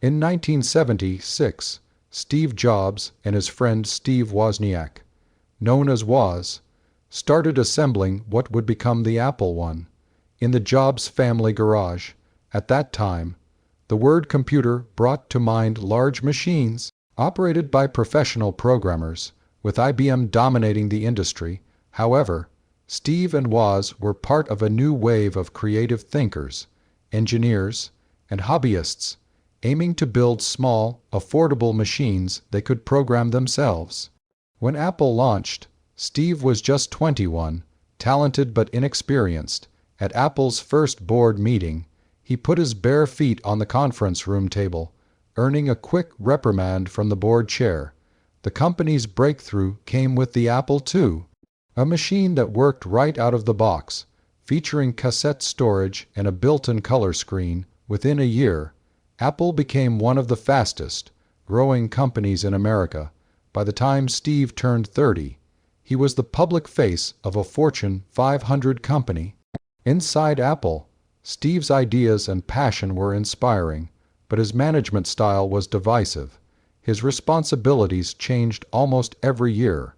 In 1976, Steve Jobs and his friend Steve Wozniak, known as Woz, started assembling what would become the Apple I in the Jobs family garage. At that time, the word computer brought to mind large machines operated by professional programmers, with IBM dominating the industry. However, Steve and Woz were part of a new wave of creative thinkers, engineers, and hobbyists aiming to build small, affordable machines they could program themselves. When Apple launched, Steve was just 21, talented but inexperienced. At Apple's first board meeting, he put his bare feet on the conference room table, earning a quick reprimand from the board chair. The company's breakthrough came with the Apple II, a machine that worked right out of the box, featuring cassette storage and a built-in color screen. Within a year, Apple became one of the fastest growing companies in America. By the time Steve turned 30, he was the public face of a Fortune 500 company. Inside Apple, Steve's ideas and passion were inspiring, but his management style was divisive. His responsibilities changed almost every year.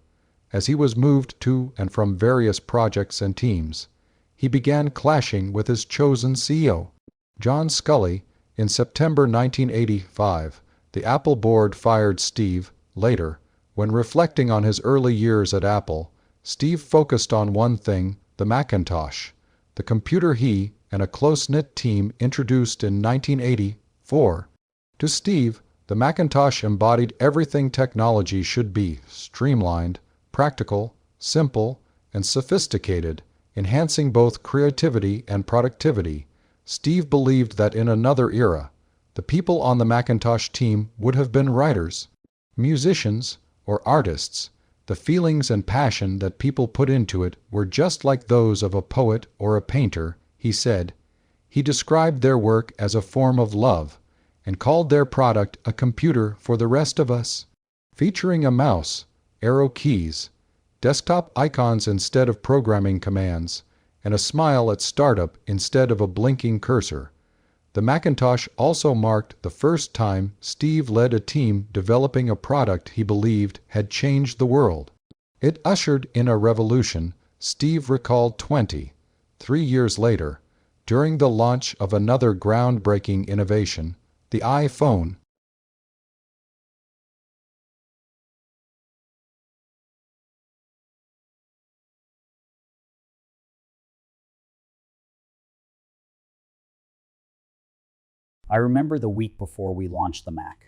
As he was moved to and from various projects and teams, he began clashing with his chosen CEO, John Sculley. In September 1985, the Apple board fired Steve. Later, when reflecting on his early years at Apple, Steve focused on one thing: the Macintosh, the computer he and a close-knit team introduced in 1984. To Steve, the Macintosh embodied everything technology should be: streamlined, practical, simple, and sophisticated, enhancing both creativity and productivity. Steve believed that in another era, the people on the Macintosh team would have been writers, musicians, or artists. The feelings and passion that people put into it were just like those of a poet or a painter, he said. He described their work as a form of love and called their product a computer for the rest of us, featuring a mouse, arrow keys, desktop icons instead of programming commands, and a smile at startup instead of a blinking cursor. The Macintosh also marked the first time Steve led a team developing a product he believed had changed the world. It ushered in a revolution. Steve recalled 23 years later, during the launch of another groundbreaking innovation, the iPhone. I remember the week before we launched the Mac.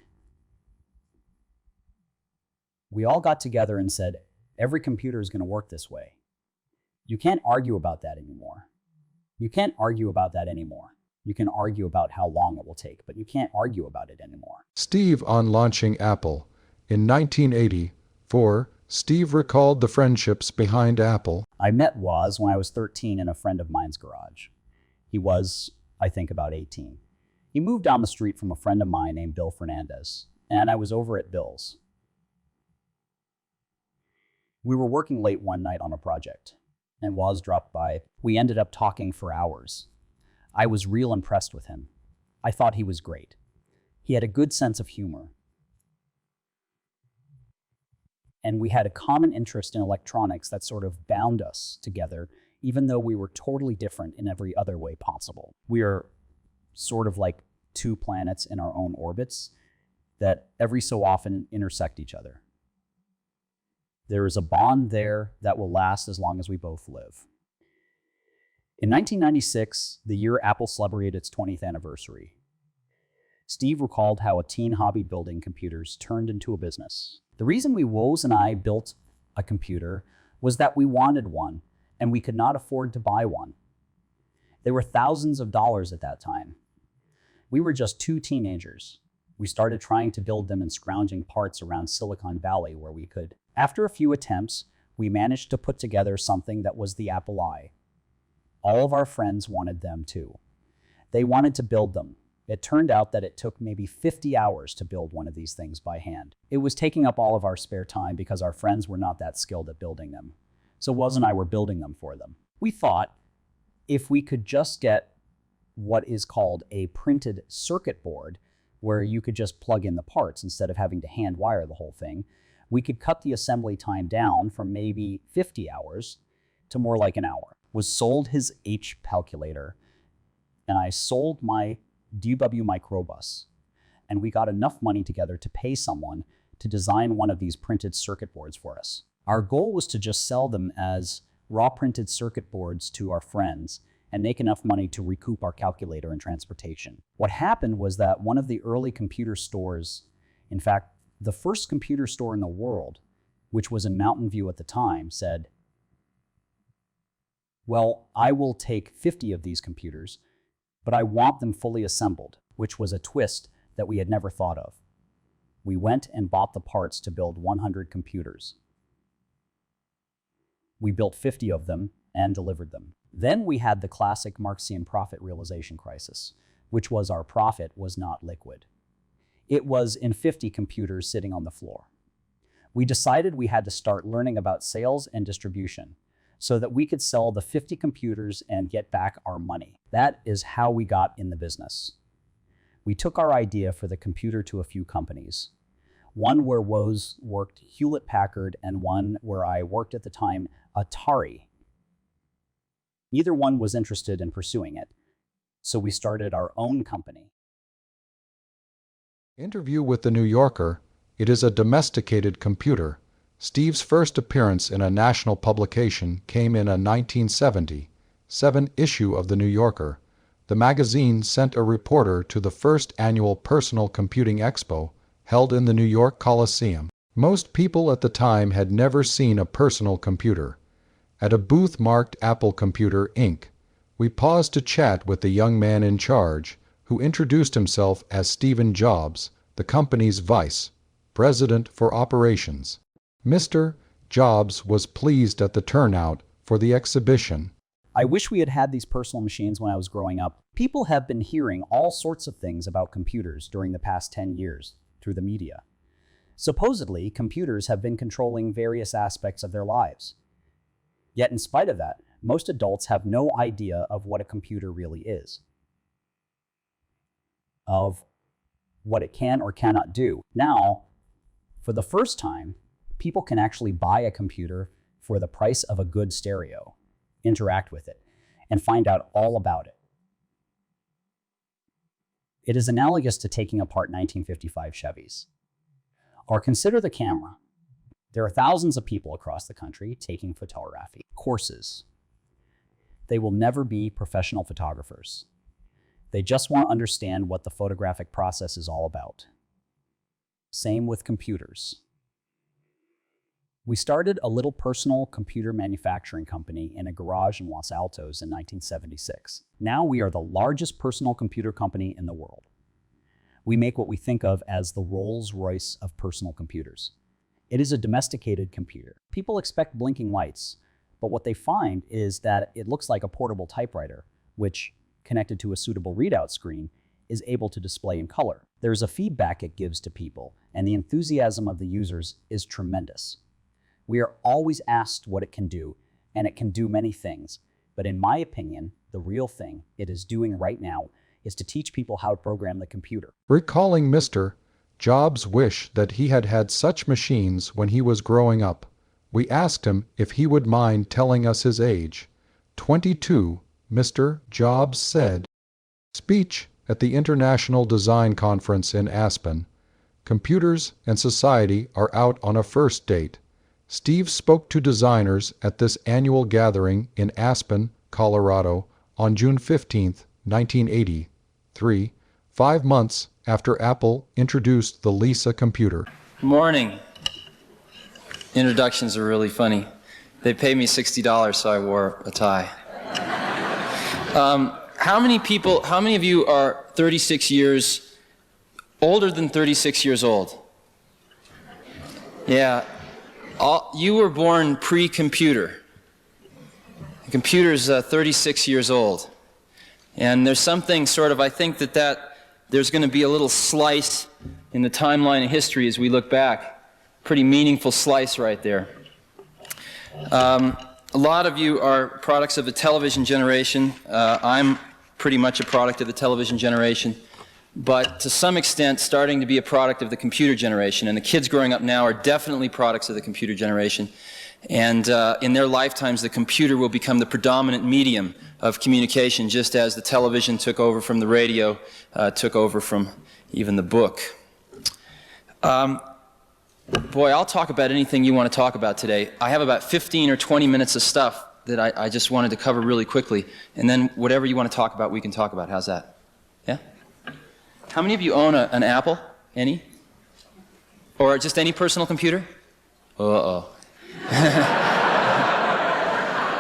We all got together and said, every computer is going to work this way. You can't argue about that anymore. You can't argue about that anymore. You can argue about how long it will take, but you can't argue about it anymore. Steve on launching Apple. In 1984, Steve recalled the friendships behind Apple. I met Woz when I was 13 in a friend of mine's garage. He was, I think, about 18. He moved down the street from a friend of mine named Bill Fernandez, and I was over at Bill's. We were working late one night on a project, and Woz dropped by. We ended up talking for hours. I was real impressed with him. I thought he was great. He had a good sense of humor. And we had a common interest in electronics that sort of bound us together, even though we were totally different in every other way possible. We are sort of like two planets in our own orbits that every so often intersect each other. There is a bond there that will last as long as we both live. In 1996, the year Apple celebrated its 20th anniversary, Steve recalled how a teen hobby building computers turned into a business. The reason Woz and I built a computer was that we wanted one, and we could not afford to buy one. They were thousands of dollars at that time. We were just two teenagers. We started trying to build them and scrounging parts around Silicon Valley where we could. After a few attempts, we managed to put together something that was the Apple I. All of our friends wanted them too. They wanted to build them. It turned out that it took maybe 50 hours to build one of these things by hand. It was taking up all of our spare time because our friends were not that skilled at building them. So Woz and I were building them for them. We thought if we could just get what is called a printed circuit board, where you could just plug in the parts instead of having to hand wire the whole thing. We could cut the assembly time down from maybe 50 hours to more like an hour. Was sold his H calculator, and I sold my DW microbus, and we got enough money together to pay someone to design one of these printed circuit boards for us. Our goal was to just sell them as raw printed circuit boards to our friends and make enough money to recoup our calculator and transportation. What happened was that one of the early computer stores, in fact, the first computer store in the world, which was in Mountain View at the time, said, well, I will take 50 of these computers, but I want them fully assembled, which was a twist that we had never thought of. We went and bought the parts to build 100 computers. We built 50 of them and delivered them. Then we had the classic Marxian profit realization crisis, which was our profit was not liquid. It was in 50 computers sitting on the floor. We decided we had to start learning about sales and distribution so that we could sell the 50 computers and get back our money. That is how we got in the business. We took our idea for the computer to a few companies. One where Woz worked, Hewlett-Packard, and one where I worked at the time, Atari. Neither one was interested in pursuing it, so we started our own company. Interview with the New Yorker. It is a domesticated computer. Steve's first appearance in a national publication came in a 1977 issue of the New Yorker. The magazine sent a reporter to the first annual Personal Computing Expo held in the New York Coliseum. Most people at the time had never seen a personal computer. At a booth marked Apple Computer, Inc., we paused to chat with the young man in charge, who introduced himself as Stephen Jobs, the company's vice president for operations. Mr. Jobs was pleased at the turnout for the exhibition. I wish we had had these personal machines when I was growing up. People have been hearing all sorts of things about computers during the past 10 years through the media. Supposedly, computers have been controlling various aspects of their lives. Yet in spite of that, most adults have no idea of what a computer really is, of what it can or cannot do. Now, for the first time, people can actually buy a computer for the price of a good stereo, interact with it, and find out all about it. It is analogous to taking apart 1955 Chevys. Or consider the camera. There are thousands of people across the country taking photography courses. They will never be professional photographers. They just want to understand what the photographic process is all about. Same with computers. We started a little personal computer manufacturing company in a garage in Los Altos in 1976. Now we are the largest personal computer company in the world. We make what we think of as the Rolls-Royce of personal computers. It is a domesticated computer. People expect blinking lights, but what they find is that it looks like a portable typewriter, which, connected to a suitable readout screen, is able to display in color. There's a feedback it gives to people, and the enthusiasm of the users is tremendous. We are always asked what it can do, and it can do many things. But in my opinion, the real thing it is doing right now is to teach people how to program the computer. Recalling Mr. Jobs' wish that he had had such machines when he was growing up, we asked him if he would mind telling us his age. 22, Mr. Jobs said. Speech at the International Design Conference in Aspen. Computers and society are out on a first date. Steve spoke to designers at this annual gathering in Aspen, Colorado, on June 15, 1983, 5 months after Apple introduced the Lisa computer. Good morning. Introductions are really funny. They paid me $60, so I wore a tie. How many of you are 36 years older than 36 years old? Yeah. You were born pre-computer. The computer's 36 years old. And there's something sort of, I think that there's going to be a little slice in the timeline of history as we look back. Pretty meaningful slice right there. A lot of you are products of the television generation. I'm pretty much a product of the television generation. but to some extent starting to be a product of the computer generation. And the kids growing up now are definitely products of the computer generation. And in their lifetimes, the computer will become the predominant medium of communication, just as the television took over from the radio, took over from even the book. Boy, I'll talk about anything you want to talk about today. I have about 15 or 20 minutes of stuff that I just wanted to cover really quickly. And then whatever you want to talk about, we can talk about. How's that? Yeah? How many of you own an Apple? Any? Or just any personal computer? Uh-oh.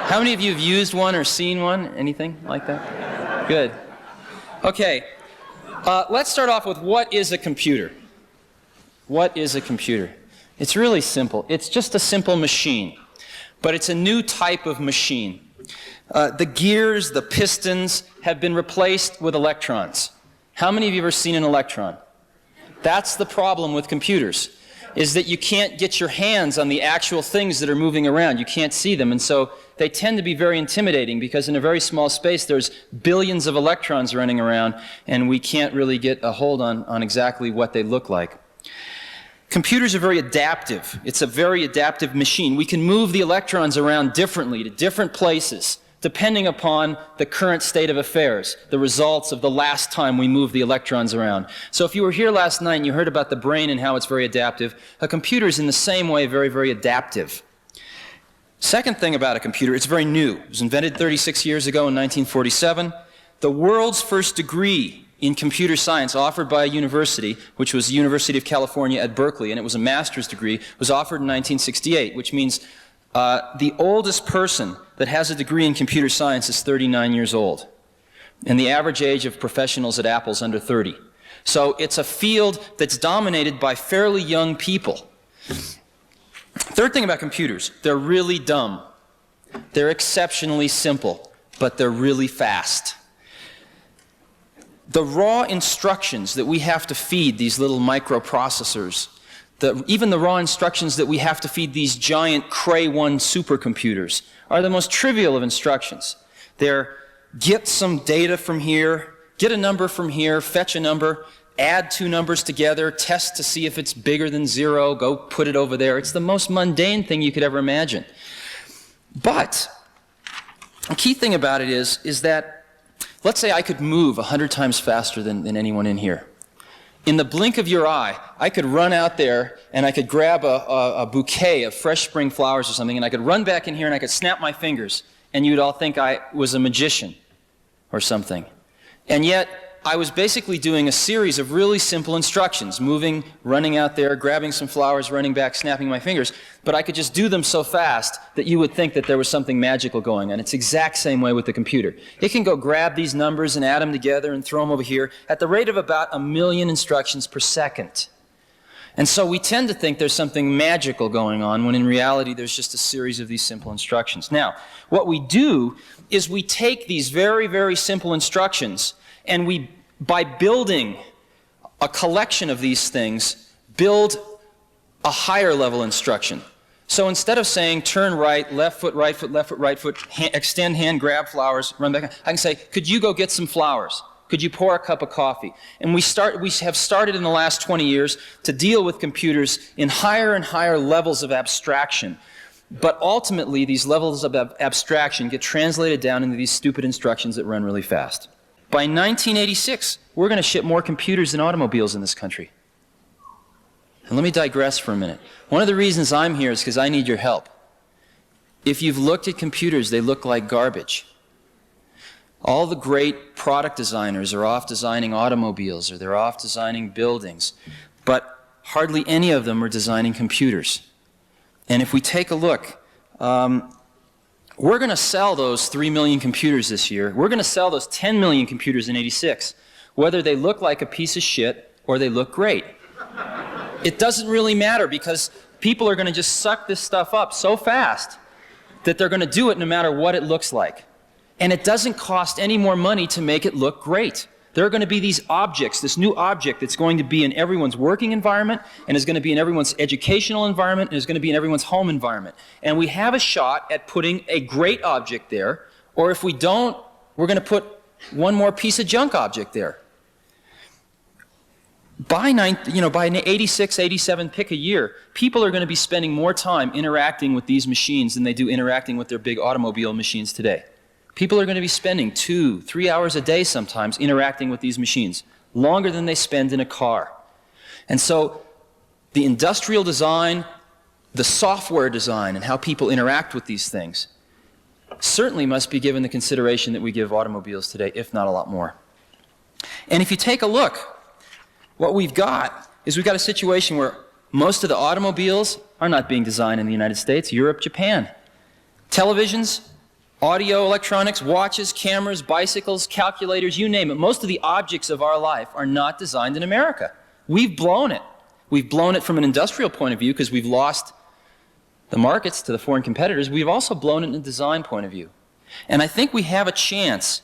How many of you have used one or seen one? Anything like that? Good. Okay. Let's start off with what is a computer? What is a computer? It's really simple. It's just a simple machine, but it's a new type of machine. The gears, the pistons have been replaced with electrons. How many of you have ever seen an electron? That's the problem with computers, is that you can't get your hands on the actual things that are moving around. You can't see them, and so they tend to be very intimidating because in a very small space there's billions of electrons running around, and we can't really get a hold on exactly what they look like. Computers are very adaptive. It's a very adaptive machine. We can move the electrons around differently to different places, depending upon the current state of affairs, the results of the last time we moved the electrons around. So if you were here last night and you heard about the brain and how it's very adaptive, a computer is in the same way very, very adaptive. Second thing about a computer, it's very new. It was invented 36 years ago in 1947. The world's first degree in computer science offered by a university, which was the University of California at Berkeley, and it was a master's degree, was offered in 1968, which means the oldest person that has a degree in computer science is 39 years old. And the average age of professionals at Apple is under 30. So it's a field that's dominated by fairly young people. Third thing about computers, they're really dumb. They're exceptionally simple, but they're really fast. The raw instructions that we have to feed these little microprocessors, even the raw instructions that we have to feed these giant Cray 1 supercomputers are the most trivial of instructions. They're get some data from here, get a number from here, fetch a number, add two numbers together, test to see if it's bigger than 0, go put it over there. It's the most mundane thing you could ever imagine. But the key thing about it is that, let's say I could move 100 times faster than anyone in here. In the blink of your eye, I could run out there and I could grab a bouquet of fresh spring flowers or something, and I could run back in here and I could snap my fingers, and you'd all think I was a magician or something. And yet, I was basically doing a series of really simple instructions, moving, running out there, grabbing some flowers, running back, snapping my fingers, but I could just do them so fast that you would think that there was something magical going on. It's the exact same way with the computer. It can go grab these numbers and add them together and throw them over here at the rate of about 1 million instructions per second. And so we tend to think there's something magical going on when in reality there's just a series of these simple instructions. Now, what we do is we take these very, very simple instructions and we, by building a collection of these things, build a higher level instruction. So instead of saying turn right, left foot, right foot, left foot, right foot, extend hand, grab flowers, run back, I can say, could you go get some flowers? Could you pour a cup of coffee? And we have started in the last 20 years to deal with computers in higher and higher levels of abstraction. But ultimately, these levels of abstraction get translated down into these stupid instructions that run really fast. By 1986, we're going to ship more computers than automobiles in this country. And let me digress for a minute. One of the reasons I'm here is because I need your help. If you've looked at computers, they look like garbage. All the great product designers are off designing automobiles or they're off designing buildings, but hardly any of them are designing computers. And if we take a look, we're going to sell those 3 million computers this year. We're going to sell those 10 million computers in '86, whether they look like a piece of shit or they look great. It doesn't really matter because people are going to just suck this stuff up so fast that they're going to do it no matter what it looks like. And it doesn't cost any more money to make it look great. There are going to be these objects, this new object that's going to be in everyone's working environment and is going to be in everyone's educational environment and is going to be in everyone's home environment. And we have a shot at putting a great object there, or if we don't, we're going to put one more piece of junk object there. by 86, 87, pick a year, people are going to be spending more time interacting with these machines than they do interacting with their big automobile machines today. People are going to be spending 2, 3 hours a day sometimes interacting with these machines, longer than they spend in a car. And so the industrial design, the software design, and how people interact with these things certainly must be given the consideration that we give automobiles today, if not a lot more. And if you take a look, what we've got is we've got a situation where most of the automobiles are not being designed in the United States, Europe, Japan. Televisions, audio, electronics, watches, cameras, bicycles, calculators, you name it. Most of the objects of our life are not designed in America. We've blown it. We've blown it from an industrial point of view because we've lost the markets to the foreign competitors. We've also blown it in a design point of view. And I think we have a chance,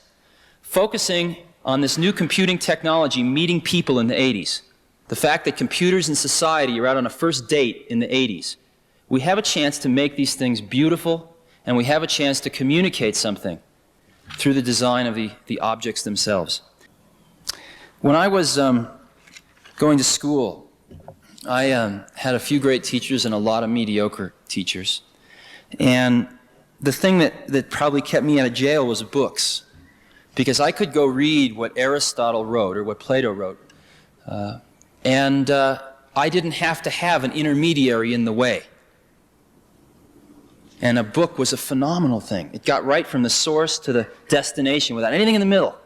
focusing on this new computing technology meeting people in the 80s, the fact that computers and society are out on a first date in the 80s, we have a chance to make these things beautiful, and we have a chance to communicate something through the design of the objects themselves. When I was going to school, I had a few great teachers and a lot of mediocre teachers. And the thing that probably kept me out of jail was books, because I could go read what Aristotle wrote or what Plato wrote, and I didn't have to have an intermediary in the way. And a book was a phenomenal thing. It got right from the source to the destination without anything in the middle.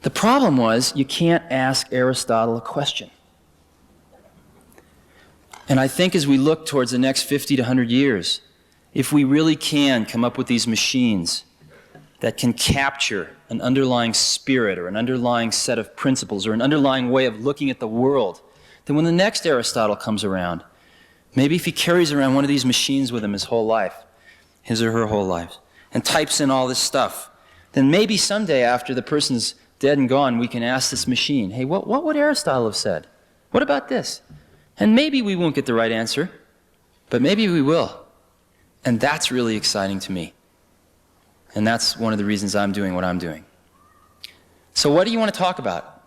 The problem was you can't ask Aristotle a question. And I think as we look towards the next 50 to 100 years, if we really can come up with these machines that can capture an underlying spirit or an underlying set of principles or an underlying way of looking at the world, then when the next Aristotle comes around, maybe if he carries around one of these machines with him his whole life, his or her whole life, and types in all this stuff, then maybe someday after the person's dead and gone, we can ask this machine, hey, what would Aristotle have said? What about this? And maybe we won't get the right answer, but maybe we will. And that's really exciting to me. And that's one of the reasons I'm doing what I'm doing. So what do you want to talk about?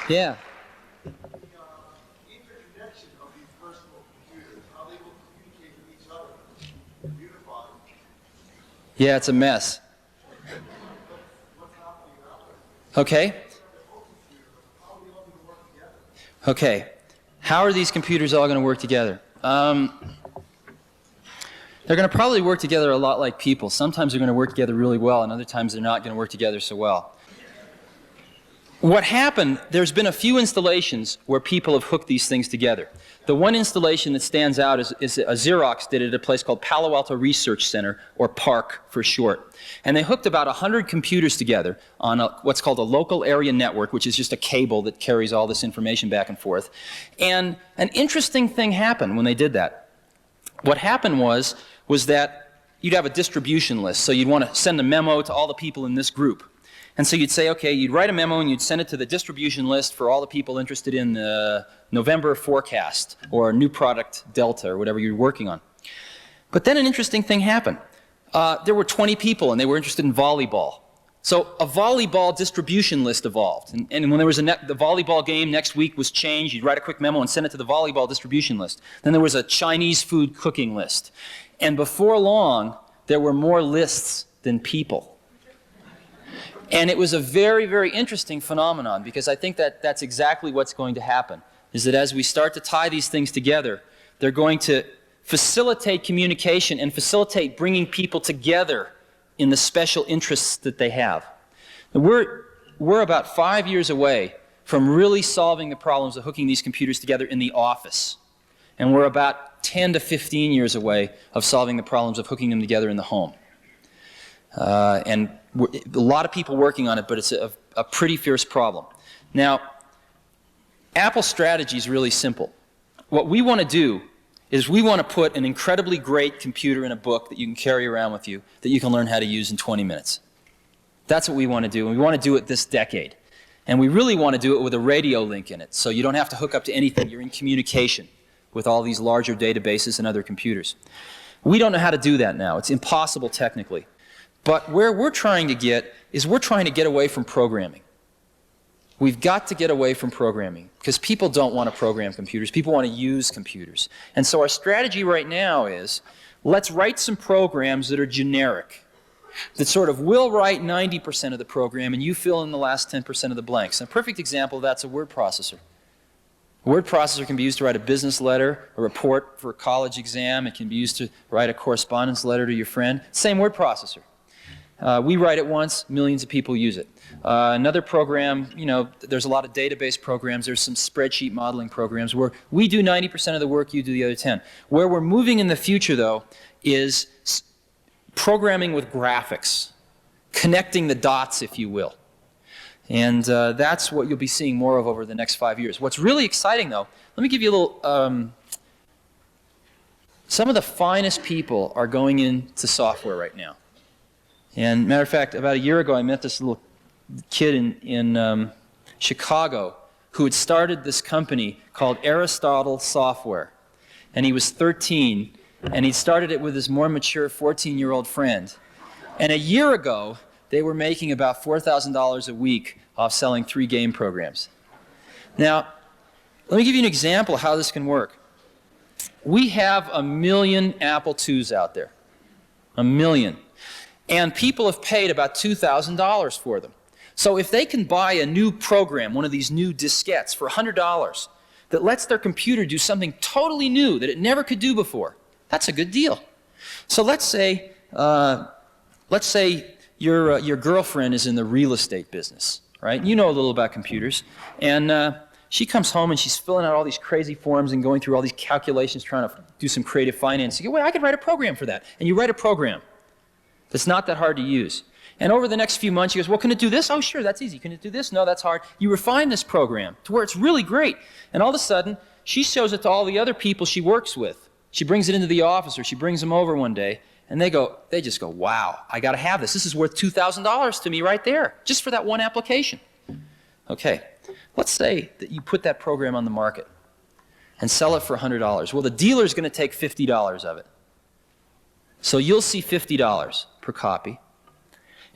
Yeah. The interconnection of these personal computers, how they will communicate with each other, unified. Yeah, it's a mess. What's happening now? Okay. How are we all going to work together? Okay. How are these computers all going to work together? They're going to probably work together a lot like people. Sometimes they're going to work together really well, and other times they're not going to work together so well. What happened, there's been a few installations where people have hooked these things together. The one installation that stands out is a Xerox did it at a place called Palo Alto Research Center, or PARC for short. And they hooked about 100 computers together on what's called a local area network, which is just a cable that carries all this information back and forth. And an interesting thing happened when they did that. What happened was that you'd have a distribution list. So you'd want to send a memo to all the people in this group. And so you'd say, okay, you'd write a memo and you'd send it to the distribution list for all the people interested in the November forecast or new product Delta or whatever you're working on. But then an interesting thing happened. There were 20 people and they were interested in volleyball. So a volleyball distribution list evolved. And when there was the volleyball game next week was changed, you'd write a quick memo and send it to the volleyball distribution list. Then there was a Chinese food cooking list. And before long, there were more lists than people. And it was a very, very interesting phenomenon, because I think that that's exactly what's going to happen, is that as we start to tie these things together, they're going to facilitate communication and facilitate bringing people together in the special interests that they have. And we're about 5 years away from really solving the problems of hooking these computers together in the office. And we're about 10 to 15 years away of solving the problems of hooking them together in the home. And a lot of people working on it, but it's a pretty fierce problem. Now, Apple's strategy is really simple. What we want to do is we want to put an incredibly great computer in a book that you can carry around with you that you can learn how to use in 20 minutes. That's what we want to do, and we want to do it this decade. And we really want to do it with a radio link in it, so you don't have to hook up to anything. You're in communication with all these larger databases and other computers. We don't know how to do that now. It's impossible technically. But where we're trying to get is we're trying to get away from programming. We've got to get away from programming because people don't want to program computers. People want to use computers. And so our strategy right now is let's write some programs that are generic, that sort of will write 90% of the program and you fill in the last 10% of the blanks. And a perfect example of that's a word processor. A word processor can be used to write a business letter, a report for a college exam. It can be used to write a correspondence letter to your friend. Same word processor. We write it once, millions of people use it. Another program, you know, there's a lot of database programs. There's some spreadsheet modeling programs where we do 90% of the work, you do the other 10. Where we're moving in the future, though, is programming with graphics, connecting the dots, if you will. And that's what you'll be seeing more of over the next 5 years. What's really exciting, though, let me give you a little... some of the finest people are going into software right now. And matter of fact, about a year ago, I met this little kid in Chicago who had started this company called Aristotle Software. And he was 13, and he started it with his more mature 14-year-old friend. And a year ago, they were making about $4,000 a week off selling 3 game programs. Now, let me give you an example of how this can work. We have 1 million Apple IIs out there. 1 million. And people have paid about $2,000 for them. So if they can buy a new program, one of these new diskettes, for $100 that lets their computer do something totally new that it never could do before, that's a good deal. So let's say your girlfriend is in the real estate business, right? You know a little about computers. And she comes home and she's filling out all these crazy forms and going through all these calculations trying to do some creative finance. You go, wait, I could write a program for that. And you write a program that's not that hard to use. And over the next few months, she goes, well, can it do this? Oh, sure, that's easy. Can it do this? No, that's hard. You refine this program to where it's really great. And all of a sudden, she shows it to all the other people she works with. She brings it into the office, or she brings them over one day, and they just go, wow, I got to have this. This is worth $2,000 to me right there, just for that one application. Okay, let's say that you put that program on the market and sell it for $100. Well, the dealer's going to take $50 of it. So you'll see $50 per copy.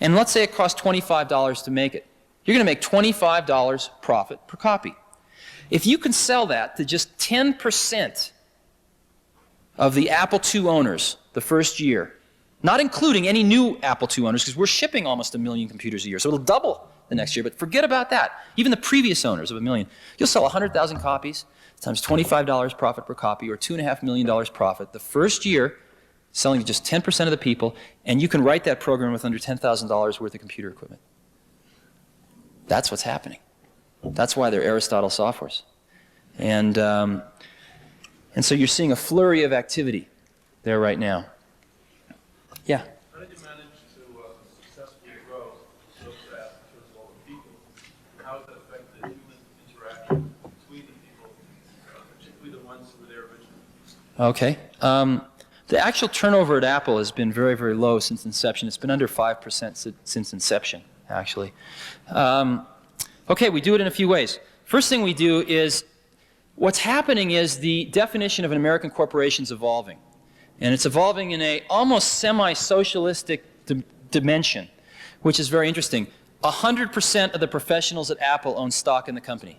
And let's say it costs $25 to make it. You're going to make $25 profit per copy. If you can sell that to just 10% of the Apple II owners the first year, not including any new Apple II owners, because we're shipping almost 1 million computers a year, so it'll double the next year, but forget about that. Even the previous owners of 1 million. You'll sell 100,000 copies times $25 profit per copy, or $2.5 million profit the first year, selling to just 10% of the people, and you can write that program with under $10,000 worth of computer equipment. That's what's happening. That's why they're Aristotle softwares. And so you're seeing a flurry of activity there right now. Yeah? How did you manage to successfully grow so fast in terms of all the people? How has that affected human interaction between the people, particularly the ones who were there originally? Okay. The actual turnover at Apple has been very, very low since inception. It's been under 5% since inception, actually. Okay, we do it in a few ways. First thing we do is, what's happening is the definition of an American corporation is evolving. And it's evolving in a almost semi-socialistic dimension, which is very interesting. 100% of the professionals at Apple own stock in the company.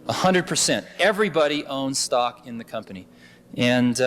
100%. Everybody owns stock in the company. And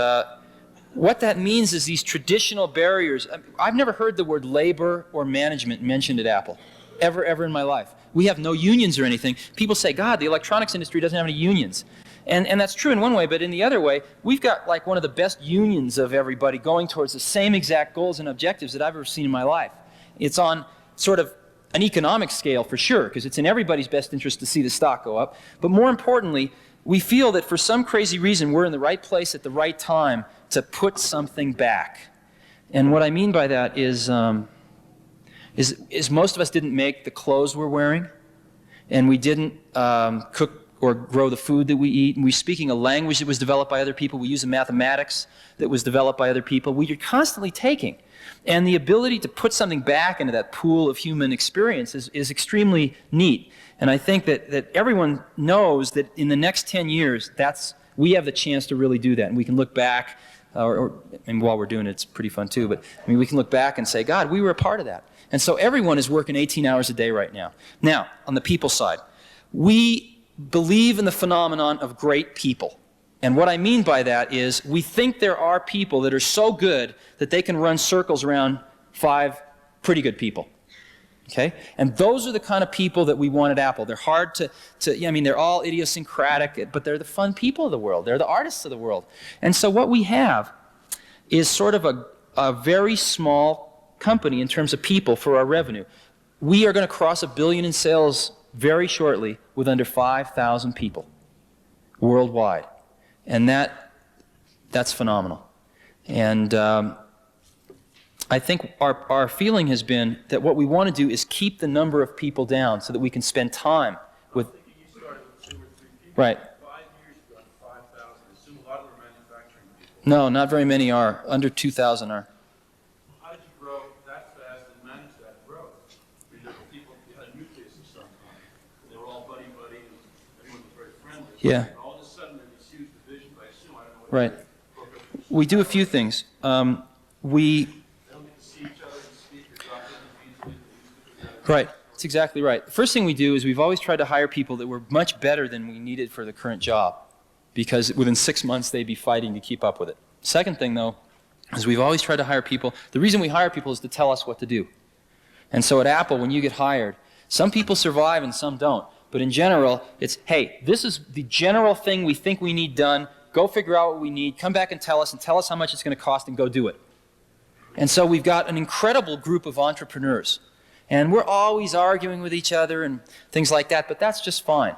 what that means is these traditional barriers. I've never heard the word labor or management mentioned at Apple, ever in my life. We have no unions or anything. People say, God, the electronics industry doesn't have any unions. And that's true in one way, but in the other way, we've got like one of the best unions of everybody going towards the same exact goals and objectives that I've ever seen in my life. It's on sort of an economic scale for sure, because it's in everybody's best interest to see the stock go up. But more importantly, we feel that for some crazy reason, we're in the right place at the right time to put something back. And what I mean by that is most of us didn't make the clothes we're wearing, and we didn't cook or grow the food that we eat. And we're speaking a language that was developed by other people. We use a mathematics that was developed by other people. We are constantly taking. And the ability to put something back into that pool of human experience is extremely neat. And I think that everyone knows that in the next 10 years, we have the chance to really do that. And we can look back, and while we're doing it, it's pretty fun too, but I mean, we can look back and say, God, we were a part of that. And so everyone is working 18 hours a day right now. Now, on the people side, we believe in the phenomenon of great people. And what I mean by that is we think there are people that are so good that they can run circles around 5 pretty good people. Okay? And those are the kind of people that we want at Apple. They're hard I mean, they're all idiosyncratic, but they're the fun people of the world. They're the artists of the world. And so what we have is sort of a very small company in terms of people for our revenue. We are going to cross $1 billion in sales very shortly with under 5,000 people worldwide. And that's phenomenal. And I think our feeling has been that what we want to do is keep the number of people down so that we can spend time with... You started with 2 or 3 people. Right. 5 years ago, 5,000. I assume a lot of them are manufacturing people. No, not very many are. Under 2,000 are. How did you grow that fast and manage that growth? I mean, there were people, you had a nucleus of some kind. They were all buddy-buddy, and everyone was very friendly. Yeah. And all of a sudden, there's this huge division, but I assume, I don't know what Right. We do a few things. We... They don't get to see each other and speak or drop in easily. Right. That's exactly right. The first thing we do is we've always tried to hire people that were much better than we needed for the current job, because within 6 months they'd be fighting to keep up with it. Second thing, though, is we've always tried to hire people. The reason we hire people is to tell us what to do. And so at Apple, when you get hired, some people survive and some don't. But in general, it's, hey, this is the general thing we think we need done. Go figure out what we need. Come back and tell us how much it's going to cost, and go do it. And so we've got an incredible group of entrepreneurs. And we're always arguing with each other and things like that, but that's just fine.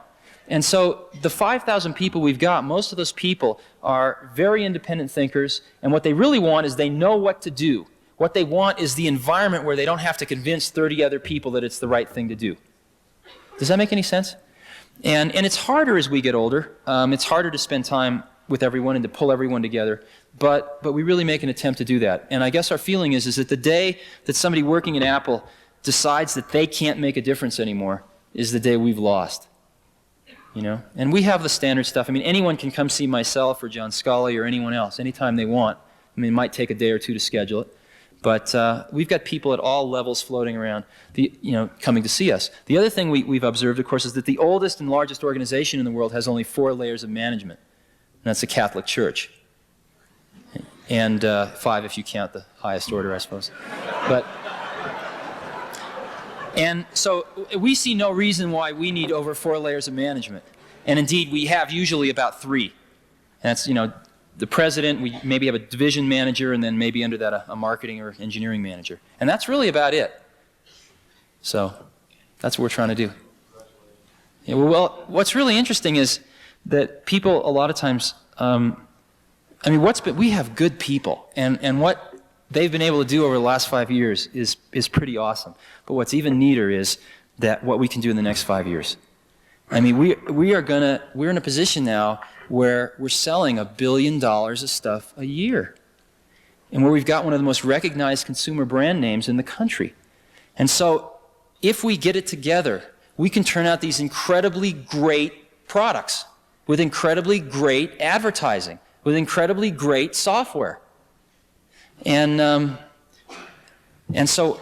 And so the 5,000 people we've got, most of those people are very independent thinkers, and what they really want is they know what to do. What they want is the environment where they don't have to convince 30 other people that it's the right thing to do. Does that make any sense? And it's harder as we get older. It's harder to spend time with everyone and to pull everyone together, but we really make an attempt to do that. And I guess our feeling is that the day that somebody working at Apple decides that they can't make a difference anymore is the day we've lost. You know? And we have the standard stuff. I mean, anyone can come see myself or John Scully or anyone else anytime they want. I mean, it might take a day or two to schedule it. But we've got people at all levels floating around, coming to see us. The other thing we've observed, of course, is that the oldest and largest organization in the world has only 4 layers of management. And that's the Catholic Church. And 5 if you count the highest order, I suppose. And so we see no reason why we need over 4 layers of management. And indeed, we have usually about 3. And that's, the president, we maybe have a division manager, and then maybe under that a marketing or engineering manager. And that's really about it. So that's what we're trying to do. Yeah, well, what's really interesting is that people a lot of times, we have good people. And what they've been able to do over the last 5 years is pretty awesome. But what's even neater is that what we can do in the next 5 years. I mean, we're in a position now where we're selling $1 billion of stuff a year, and where we've got one of the most recognized consumer brand names in the country. And so, if we get it together, we can turn out these incredibly great products with incredibly great advertising, with incredibly great software. And so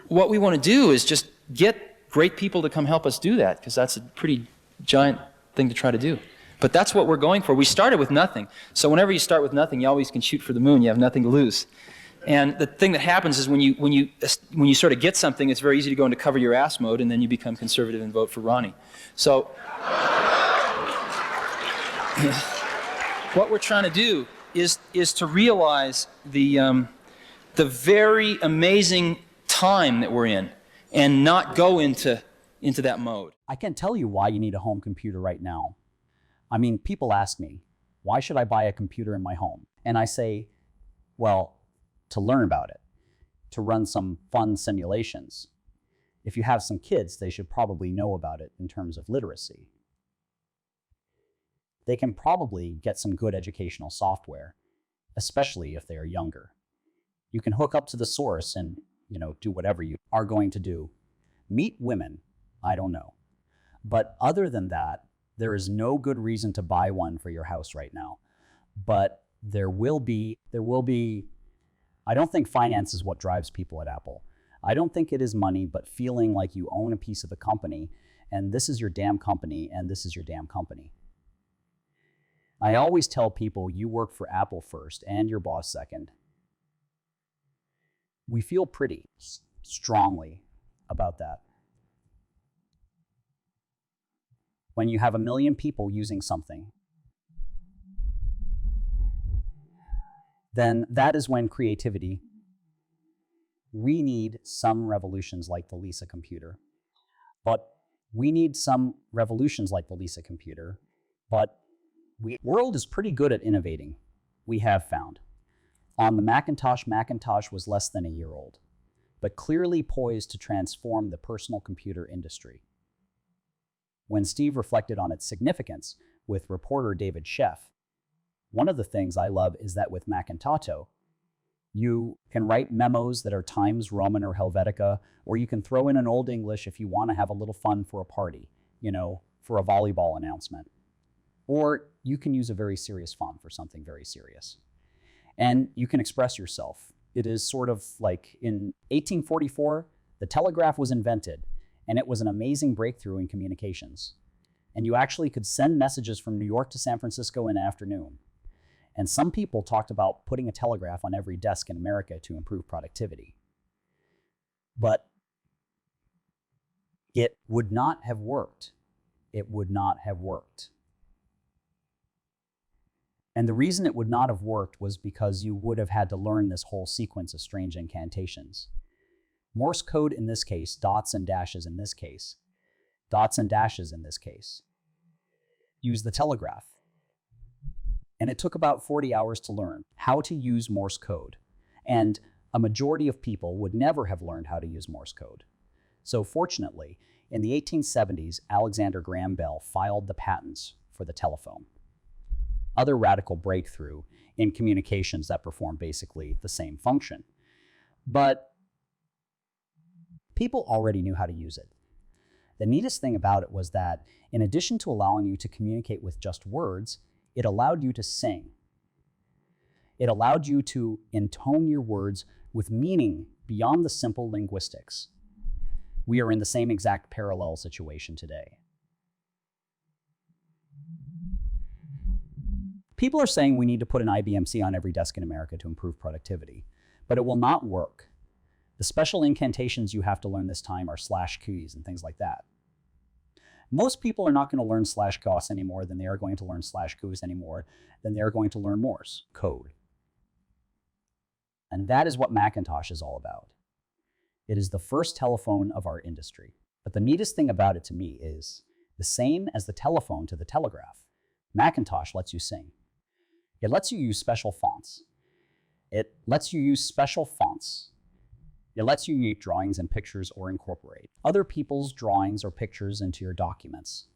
what we want to do is just get great people to come help us do that, because that's a pretty giant thing to try to do. But that's what we're going for. We started with nothing. So whenever you start with nothing, you always can shoot for the moon. You have nothing to lose. And the thing that happens is when you sort of get something, it's very easy to go into cover your ass mode, and then you become conservative and vote for Ronnie. So what we're trying to do is to realize the very amazing time that we're in, and not go into that mode. I can't tell you why you need a home computer right now. I mean, people ask me, why should I buy a computer in my home? And I say, well, to learn about it, to run some fun simulations. If you have some kids, they should probably know about it in terms of literacy. they can probably get some good educational software, especially if they are younger. You can hook up to the source and, do whatever you are going to do. Meet women, I don't know. But other than that, there is no good reason to buy one for your house right now. But there will be, I don't think finance is what drives people at Apple. I don't think it is money, but feeling like you own a piece of the company, and this is your damn company, and this is your damn company. I always tell people you work for Apple first and your boss second. We feel pretty strongly about that. When you have 1 million people using something, then that is when creativity. We need some revolutions like the Lisa computer, but the world is pretty good at innovating, we have found. On the Macintosh was less than a year old, but clearly poised to transform the personal computer industry. When Steve reflected on its significance with reporter David Sheff, one of the things I love is that with Macintosh, you can write memos that are Times Roman or Helvetica, or you can throw in an Old English if you want to have a little fun for a party, for a volleyball announcement. Or you can use a very serious font for something very serious. And you can express yourself. It is sort of like in 1844, the telegraph was invented, and it was an amazing breakthrough in communications. And you actually could send messages from New York to San Francisco in an afternoon. And some people talked about putting a telegraph on every desk in America to improve productivity. But it would not have worked. It would not have worked. And the reason it would not have worked was because you would have had to learn this whole sequence of strange incantations. Morse code in this case, dots and dashes in this case, use the telegraph. And it took about 40 hours to learn how to use Morse code. And a majority of people would never have learned how to use Morse code. So fortunately, in the 1870s, Alexander Graham Bell filed the patents for the telephone. Other radical breakthrough in communications that perform basically the same function. But people already knew how to use it. The neatest thing about it was that in addition to allowing you to communicate with just words, it allowed you to sing. It allowed you to intone your words with meaning beyond the simple linguistics. We are in the same exact parallel situation today. People are saying we need to put an IBM-C on every desk in America to improve productivity, but it will not work. The special incantations you have to learn this time are slash keys and things like that. Most people are not going to learn slash gauss any more than they are going to learn slash goose any more than they are going to learn Morse code. And that is what Macintosh is all about. It is the first telephone of our industry. But the neatest thing about it to me is the same as the telephone to the telegraph. Macintosh lets you sing. It lets you use special fonts. It lets you make drawings and pictures or incorporate other people's drawings or pictures into your documents.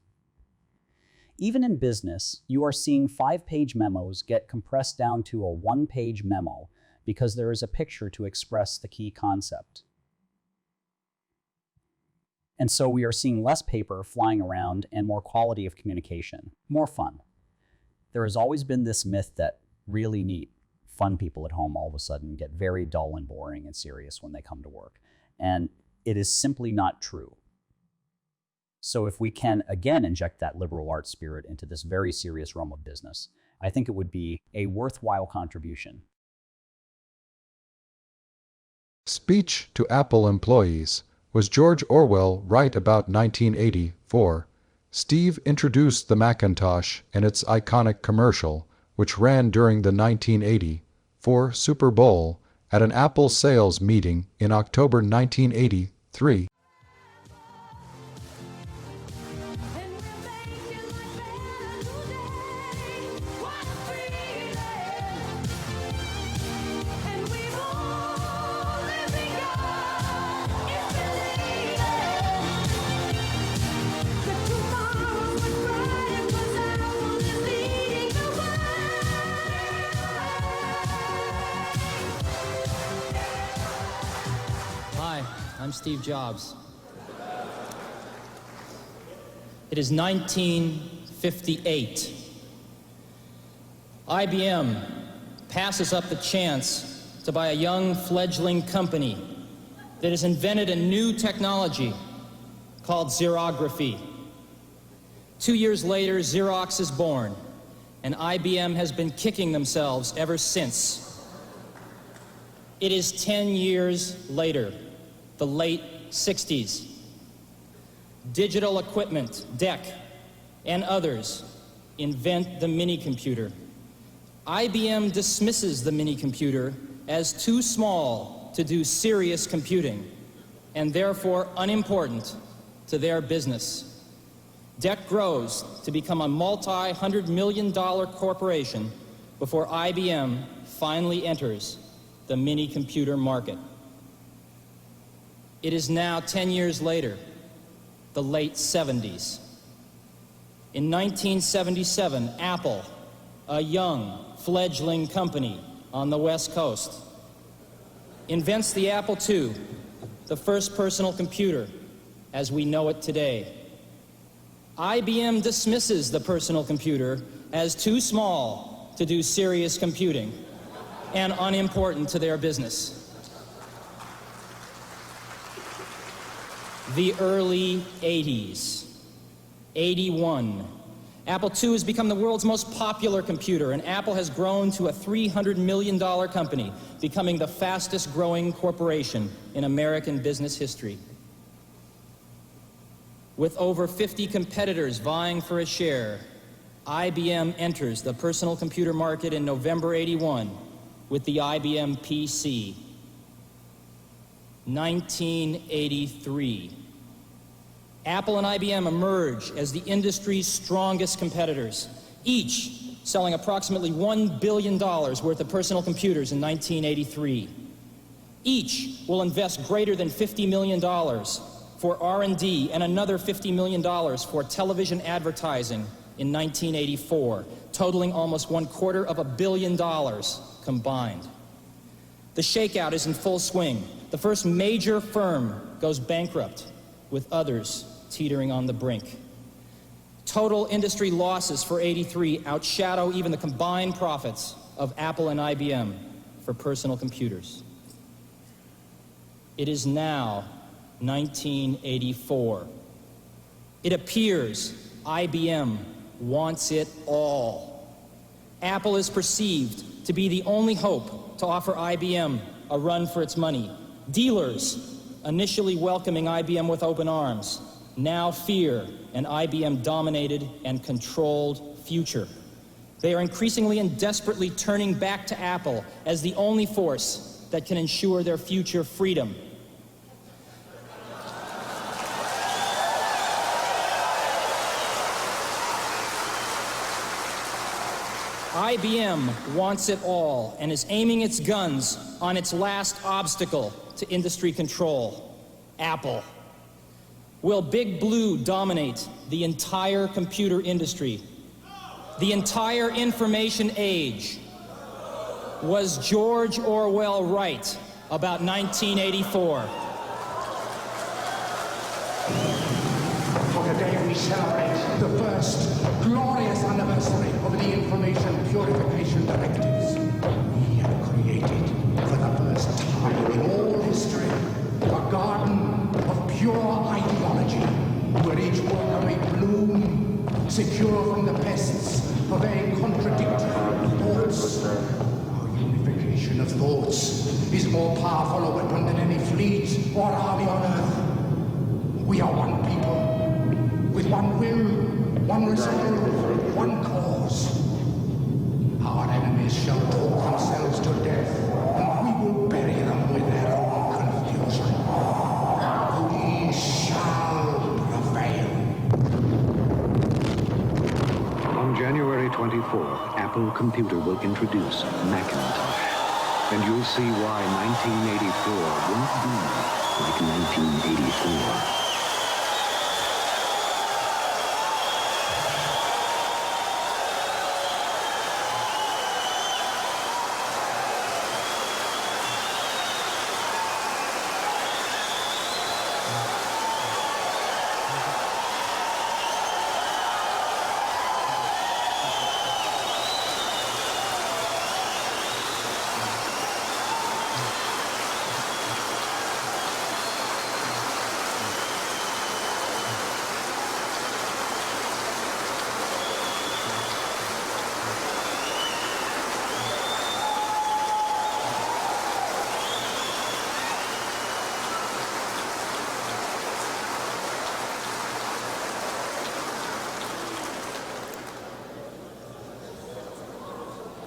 Even in business, you are seeing 5-page memos get compressed down to a 1-page memo because there is a picture to express the key concept. And so we are seeing less paper flying around and more quality of communication, more fun. There has always been this myth that really neat, fun people at home all of a sudden get very dull and boring and serious when they come to work. And it is simply not true. So if we can again inject that liberal arts spirit into this very serious realm of business, I think it would be a worthwhile contribution. Speech to Apple employees. Was George Orwell right about 1984? Steve introduced the Macintosh and its iconic commercial, which ran during the 1984 Super Bowl at an Apple sales meeting in October 1983. Tomorrow was bright, it was our only I'm Steve Jobs. It is 1958. IBM passes up the chance to buy a young fledgling company that has invented a new technology called xerography. 2 years later, Xerox is born, and IBM has been kicking themselves ever since. It is 10 years later, the late 60s. Digital Equipment, DEC, and others invent the mini-computer. IBM dismisses the mini-computer as too small to do serious computing, and therefore unimportant to their business. DEC grows to become a multi-hundred-million-dollar corporation before IBM finally enters the mini-computer market. It is now 10 years later, the late 70s. In 1977, Apple, a young, fledgling company on the West Coast, invents the Apple II, the first personal computer as we know it today. IBM dismisses the personal computer as too small to do serious computing and unimportant to their business. The early 80s. 81. Apple II has become the world's most popular computer, and Apple has grown to a $300 million company, becoming the fastest growing corporation in American business history. With over 50 competitors vying for a share, IBM enters the personal computer market in November 81 with the IBM PC. 1983. Apple and IBM emerge as the industry's strongest competitors, each selling approximately $1 billion worth of personal computers in 1983. Each will invest greater than $50 million for R&D and another $50 million for television advertising in 1984, totaling almost $250 million combined. The shakeout is in full swing. The first major firm goes bankrupt, with others teetering on the brink. Total industry losses for 83 outshadow even the combined profits of Apple and IBM for personal computers. It is now 1984. It appears IBM wants it all. Apple is perceived to be the only hope to offer IBM a run for its money. Dealers, initially welcoming IBM with open arms, now fear an IBM-dominated and controlled future. They are increasingly and desperately turning back to Apple as the only force that can ensure their future freedom. IBM wants it all and is aiming its guns on its last obstacle to industry control, Apple. Will Big Blue dominate the entire computer industry? The entire information age? Was George Orwell right about 1984? For today we celebrate the first glorious anniversary of the Information Purification Directives. We have created, for the first time in all history, a garden of pure ideology, where each worker may bloom, secure from the pests of vague contradictory thoughts. Our unification of thoughts is more powerful a weapon than any fleet or army on earth. We are one people, with one will, one resolve, one cause. Our enemies shall talk themselves to death, and we will bury them with their own confusion. We shall prevail. On January 24th, Apple Computer will introduce Macintosh. And you'll see why 1984 won't be like 1984.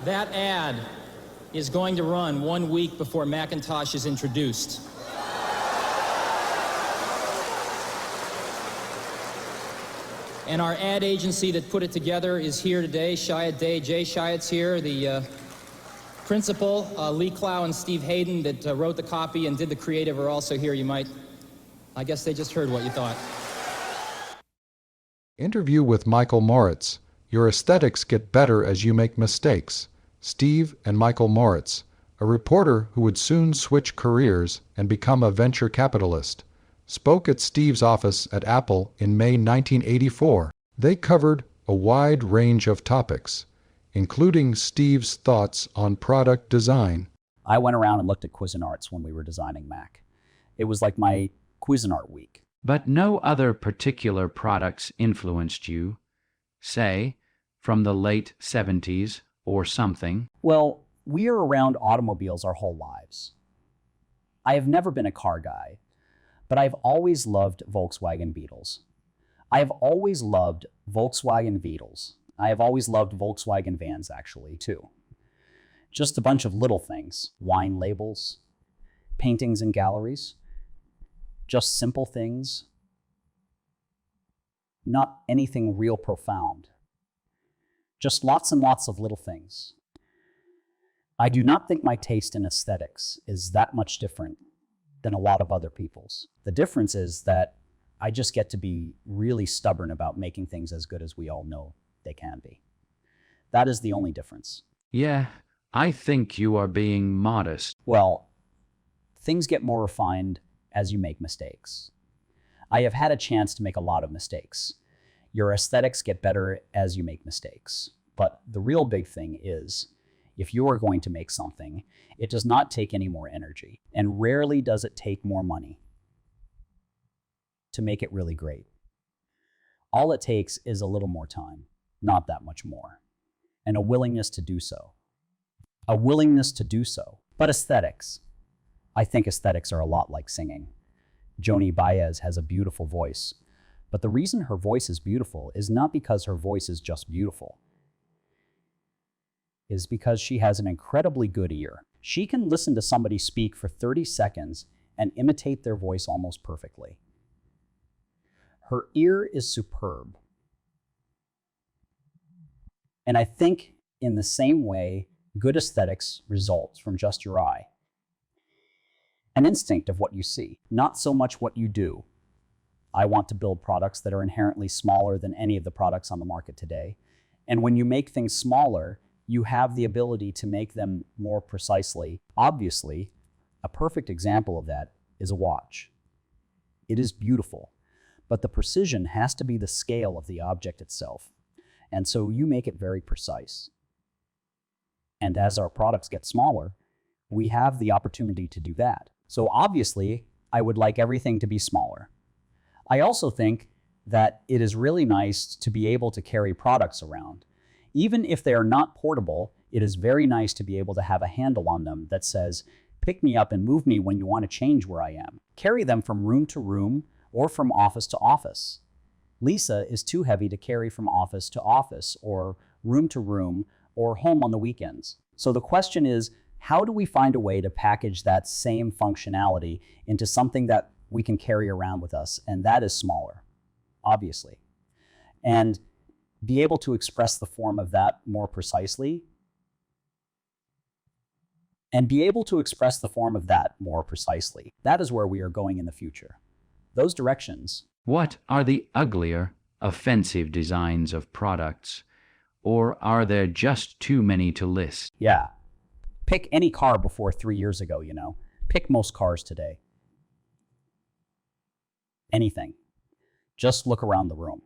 That ad is going to run 1 week before Macintosh is introduced. And our ad agency that put it together is here today. Shayad Day, Jay Shayad's here. The principal, Lee Clow and Steve Hayden, that wrote the copy and did the creative, are also here. I guess they just heard what you thought. Interview with Michael Moritz. Your aesthetics get better as you make mistakes. Steve and Michael Moritz, a reporter who would soon switch careers and become a venture capitalist, spoke at Steve's office at Apple in May 1984. They covered a wide range of topics, including Steve's thoughts on product design. I went around and looked at Cuisinarts when we were designing Mac. It was like my Cuisinart week. But no other particular products influenced you, say, from the late 70s or something? Well, we are around automobiles our whole lives. I have never been a car guy, but I've always loved Volkswagen Beetles. I have always loved Volkswagen Beetles. I have always loved Volkswagen vans, actually, too. Just a bunch of little things. Wine labels, paintings in galleries, just simple things. Not anything real profound. Just lots and lots of little things. I do not think my taste in aesthetics is that much different than a lot of other people's. The difference is that I just get to be really stubborn about making things as good as we all know they can be. That is the only difference. Yeah, I think you are being modest. Well, things get more refined as you make mistakes. I have had a chance to make a lot of mistakes. Your aesthetics get better as you make mistakes. But the real big thing is, if you are going to make something, it does not take any more energy, and rarely does it take more money to make it really great. All it takes is a little more time, not that much more, and a willingness to do so. A willingness to do so. But aesthetics. I think aesthetics are a lot like singing. Joni Baez has a beautiful voice, but the reason her voice is beautiful is not because her voice is just beautiful. It is because she has an incredibly good ear. She can listen to somebody speak for 30 seconds and imitate their voice almost perfectly. Her ear is superb. And I think in the same way, good aesthetics results from just your eye. An instinct of what you see, not so much what you do. I want to build products that are inherently smaller than any of the products on the market today. And when you make things smaller, you have the ability to make them more precisely. Obviously, a perfect example of that is a watch. It is beautiful, but the precision has to be the scale of the object itself. And so you make it very precise. And as our products get smaller, we have the opportunity to do that. So obviously, I would like everything to be smaller. I also think that it is really nice to be able to carry products around. Even if they are not portable, it is very nice to be able to have a handle on them that says, pick me up and move me when you want to change where I am. Carry them from room to room or from office to office. Lisa is too heavy to carry from office to office or room to room or home on the weekends. So the question is, how do we find a way to package that same functionality into something that we can carry around with us? And that is smaller, obviously. And be able to express the form of that more precisely. And be able to express the form of that more precisely. That is where we are going in the future. Those directions. What are the uglier, offensive designs of products? Or are there just too many to list? Yeah. Pick any car before 3 years ago, you know. Pick most cars today. Anything. Just look around the room.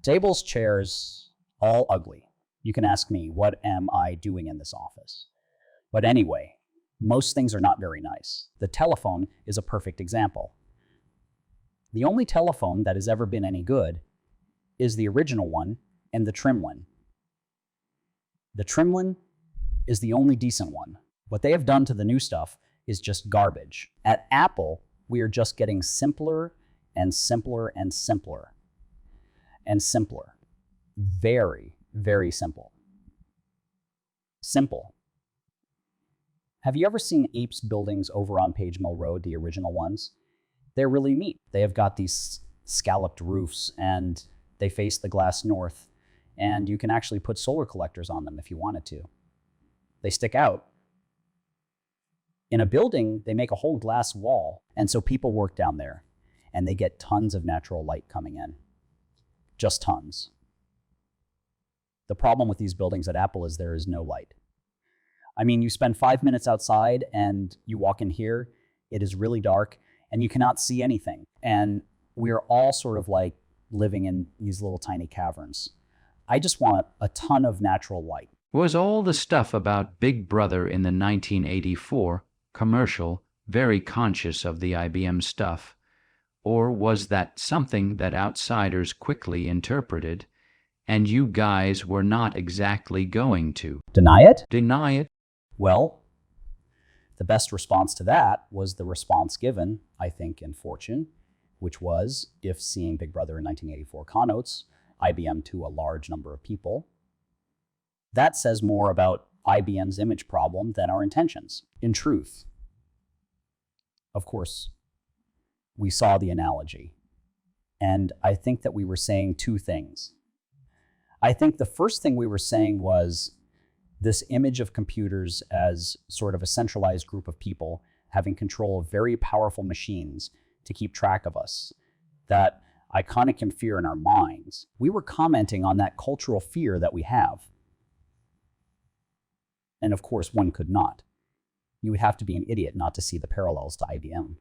Tables, chairs, all ugly. You can ask me, what am I doing in this office? But anyway, most things are not very nice. The telephone is a perfect example. The only telephone that has ever been any good is the original one and the trim one. The trim one is the only decent one. What they have done to the new stuff is just garbage. At Apple, we are just getting simpler and simpler and simpler and simpler. Very, Very simple. Simple. Have you ever seen Apes buildings over on Page Mill Road, the original ones? They're really neat. They have got these scalloped roofs and they face the glass north, and you can actually put solar collectors on them if you wanted to. They stick out. In a building, they make a whole glass wall, and so people work down there, and they get tons of natural light coming in. Just tons. The problem with these buildings at Apple is there is no light. I mean, you spend 5 minutes outside and you walk in here, it is really dark, and you cannot see anything. And we are all sort of like living in these little tiny caverns. I just want a ton of natural light. Was all the stuff about Big Brother in the 1984 commercial very conscious of the IBM stuff? Or was that something that outsiders quickly interpreted, and you guys were not exactly going to Deny it? deny it? Well, the best response to that was the response given, I think, in Fortune, which was, if seeing Big Brother in 1984 connotes IBM to a large number of people, that says more about IBM's image problem than our intentions. In truth, of course, we saw the analogy, and I think that we were saying two things. I think the first thing we were saying was this image of computers as sort of a centralized group of people having control of very powerful machines to keep track of us, that iconic fear in our minds. We were commenting on that cultural fear that we have. And of course, one could not. You would have to be an idiot not to see the parallels to IBM.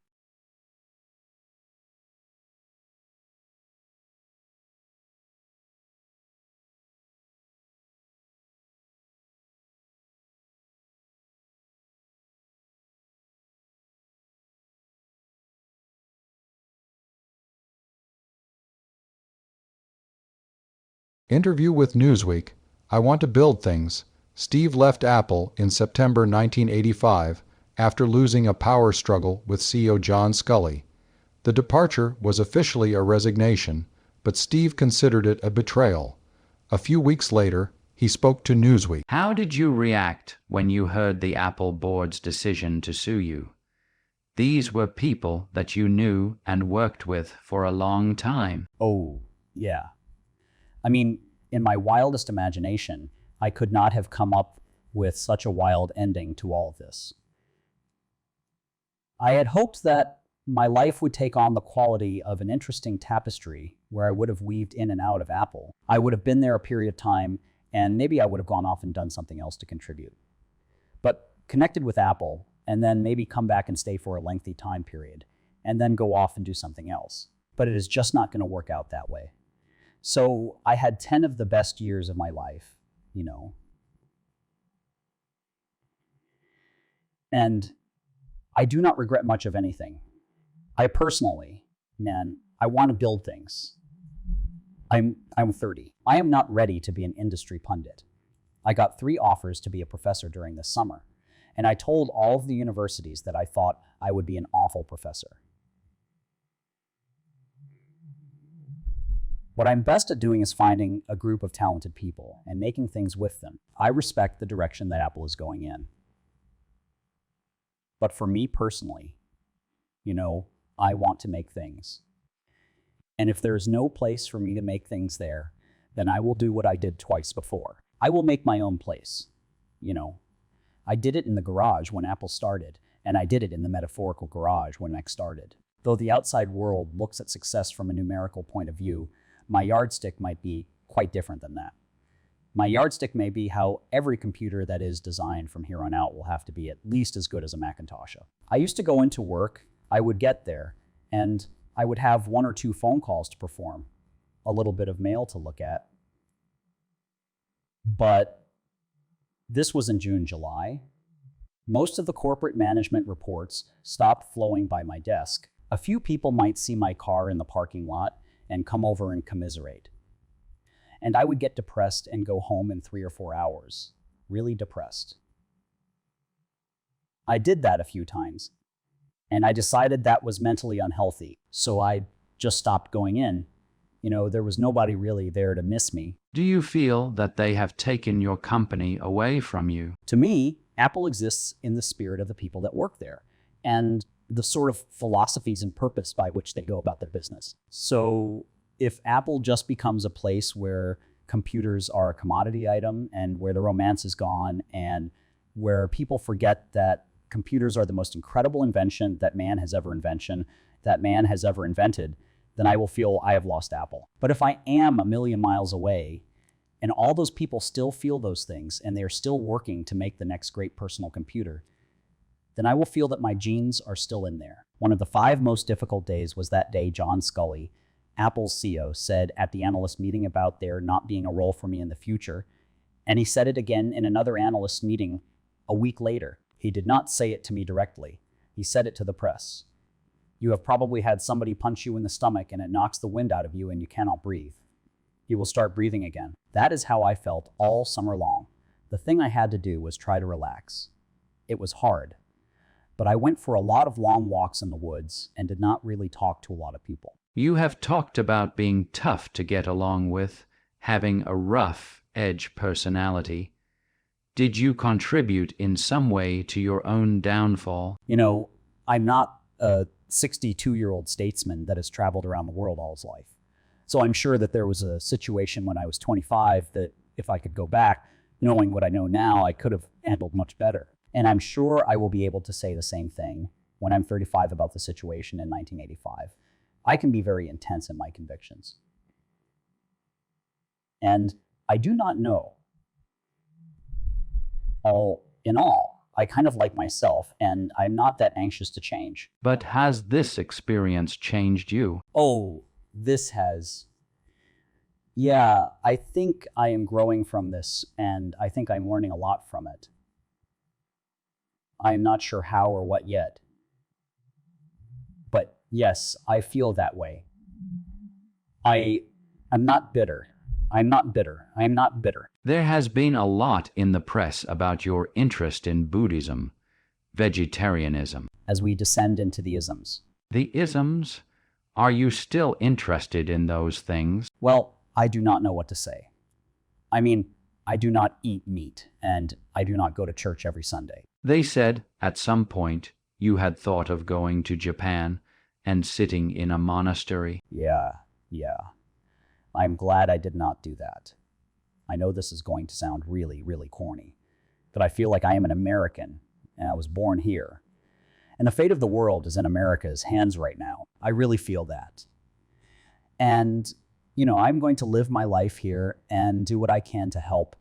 Interview with Newsweek. I want to build things. Steve left Apple in September 1985 after losing a power struggle with CEO John Sculley. The departure was officially a resignation, but Steve considered it a betrayal. A few weeks later, he spoke to Newsweek. How did you react when you heard the Apple board's decision to sue you? These were people that you knew and worked with for a long time. Oh, yeah. I mean, in my wildest imagination, I could not have come up with such a wild ending to all of this. I had hoped that my life would take on the quality of an interesting tapestry where I would have weaved in and out of Apple. I would have been there a period of time, and maybe I would have gone off and done something else to contribute. But connected with Apple, and then maybe come back and stay for a lengthy time period, and then go off and do something else. But it is just not going to work out that way. So I had 10 of the best years of my life, you know. And I do not regret much of anything. I personally, man, I want to build things. I'm 30. I am not ready to be an industry pundit. I got 3 offers to be a professor during this summer, and I told all of the universities that I thought I would be an awful professor. What I'm best at doing is finding a group of talented people and making things with them. I respect the direction that Apple is going in. But for me personally, you know, I want to make things. And if there's no place for me to make things there, then I will do what I did twice before. I will make my own place, you know. I did it in the garage when Apple started, and I did it in the metaphorical garage when Mac started. Though the outside world looks at success from a numerical point of view, my yardstick might be quite different than that. My yardstick may be how every computer that is designed from here on out will have to be at least as good as a Macintosh. I used to go into work, I would get there, and I would have 1 or 2 phone calls to perform, a little bit of mail to look at. But this was in June, July. Most of the corporate management reports stopped flowing by my desk. A few people might see my car in the parking lot and come over and commiserate. And I would get depressed and go home in 3 or 4 hours, really depressed. I did that a few times, and I decided that was mentally unhealthy, so I just stopped going in There was nobody really there to miss me. Do you feel that they have taken your company away from you? To me, Apple exists in the spirit of the people that work there and the sort of philosophies and purpose by which they go about their business. So if Apple just becomes a place where computers are a commodity item and where the romance is gone and where people forget that computers are the most incredible invention that man has ever invented, then I will feel I have lost Apple. But if I am a million miles away and all those people still feel those things and they're still working to make the next great personal computer, then I will feel that my genes are still in there. One of the 5 most difficult days was that day John Sculley, Apple's CEO, said at the analyst meeting about there not being a role for me in the future, and he said it again in another analyst meeting a week later. He did not say it to me directly. He said it to the press. You have probably had somebody punch you in the stomach and it knocks the wind out of you and you cannot breathe. You will start breathing again. That is how I felt all summer long. The thing I had to do was try to relax. It was hard, but I went for a lot of long walks in the woods and did not really talk to a lot of people. You have talked about being tough to get along with, having a rough edge personality. Did you contribute in some way to your own downfall? I'm not a 62-year-old statesman that has traveled around the world all his life. So I'm sure that there was a situation when I was 25 that if I could go back, knowing what I know now, I could have handled much better. And I'm sure I will be able to say the same thing when I'm 35 about the situation in 1985. I can be very intense in my convictions. And I do not know. All in all, I kind of like myself, and I'm not that anxious to change. But has this experience changed you? Oh, this has. Yeah, I think I am growing from this, and I think I'm learning a lot from it. I'm not sure how or what yet. But yes, I feel that way. I'm not bitter. I'm not bitter. I'm not bitter. There has been a lot in the press about your interest in Buddhism, vegetarianism. As we descend into the isms. The isms? Are you still interested in those things? Well, I do not know what to say. I mean, I do not eat meat, and I do not go to church every Sunday. They said at some point you had thought of going to Japan and sitting in a monastery. Yeah. I'm glad I did not do that. I know this is going to sound really, really corny, but I feel like I am an American, and I was born here. And the fate of the world is in America's hands right now. I really feel that. And, I'm going to live my life here and do what I can to help